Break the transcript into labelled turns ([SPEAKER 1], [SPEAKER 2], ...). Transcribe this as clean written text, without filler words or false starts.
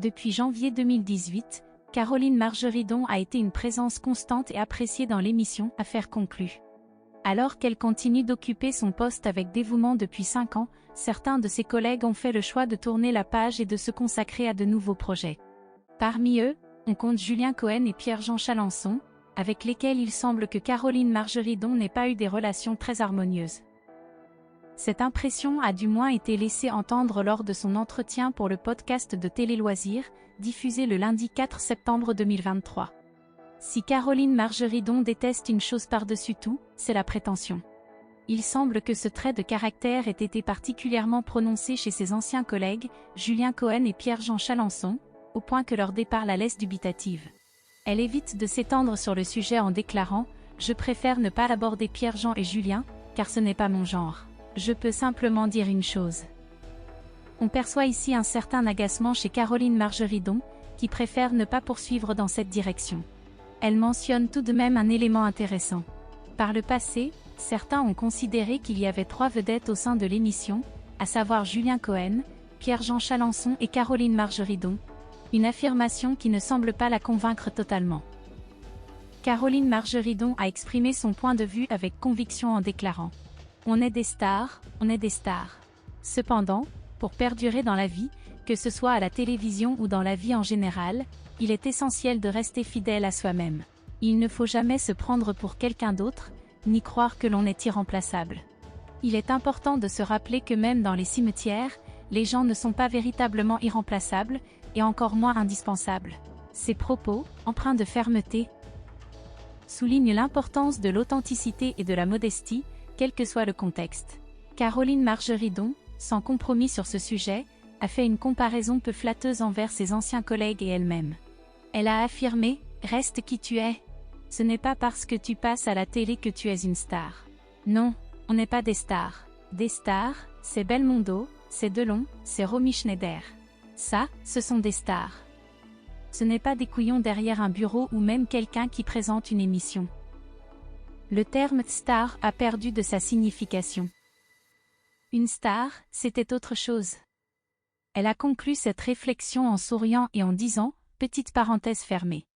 [SPEAKER 1] Depuis janvier 2018, Caroline Margeridon a été une présence constante et appréciée dans l'émission Affaires conclues. Alors qu'elle continue d'occuper son poste avec dévouement depuis 5 ans, certains de ses collègues ont fait le choix de tourner la page et de se consacrer à de nouveaux projets. Parmi eux, on compte Julien Cohen et Pierre-Jean Chalençon, avec lesquels il semble que Caroline Margeridon n'ait pas eu des relations très harmonieuses. Cette impression a du moins été laissée entendre lors de son entretien pour le podcast de Télé Loisirs, diffusé le lundi 4 septembre 2023. Si Caroline Margeridon déteste une chose par-dessus tout, c'est la prétention. Il semble que ce trait de caractère ait été particulièrement prononcé chez ses anciens collègues, Julien Cohen et Pierre-Jean Chalençon, au point que leur départ la laisse dubitative. Elle évite de s'étendre sur le sujet en déclarant « Je préfère ne pas aborder Pierre-Jean et Julien, car ce n'est pas mon genre. Je peux simplement dire une chose. » On perçoit ici un certain agacement chez Caroline Margeridon, qui préfère ne pas poursuivre dans cette direction. Elle mentionne tout de même un élément intéressant. Par le passé, certains ont considéré qu'il y avait 3 vedettes au sein de l'émission, à savoir Julien Cohen, Pierre-Jean Chalençon et Caroline Margeridon, une affirmation qui ne semble pas la convaincre totalement. Caroline Margeridon a exprimé son point de vue avec conviction en déclarant « On est des stars, on est des stars. Cependant, pour perdurer dans la vie, que ce soit à la télévision ou dans la vie en général, il est essentiel de rester fidèle à soi-même. Il ne faut jamais se prendre pour quelqu'un d'autre, ni croire que l'on est irremplaçable. Il est important de se rappeler que même dans les cimetières, les gens ne sont pas véritablement irremplaçables, et encore moins indispensables. » Ces propos, empreints de fermeté, soulignent l'importance de l'authenticité et de la modestie, quel que soit le contexte. Caroline Margeridon, sans compromis sur ce sujet, a fait une comparaison peu flatteuse envers ses anciens collègues et elle-même. Elle a affirmé « Reste qui tu es. Ce n'est pas parce que tu passes à la télé que tu es une star. Non, on n'est pas des stars. Des stars, c'est Belmondo, c'est Delon, c'est Romy Schneider. Ça, ce sont des stars. Ce n'est pas des couillons derrière un bureau ou même quelqu'un qui présente une émission. » Le terme « star » a perdu de sa signification. Une star, c'était autre chose. Elle a conclu cette réflexion en souriant et en disant, petite parenthèse fermée.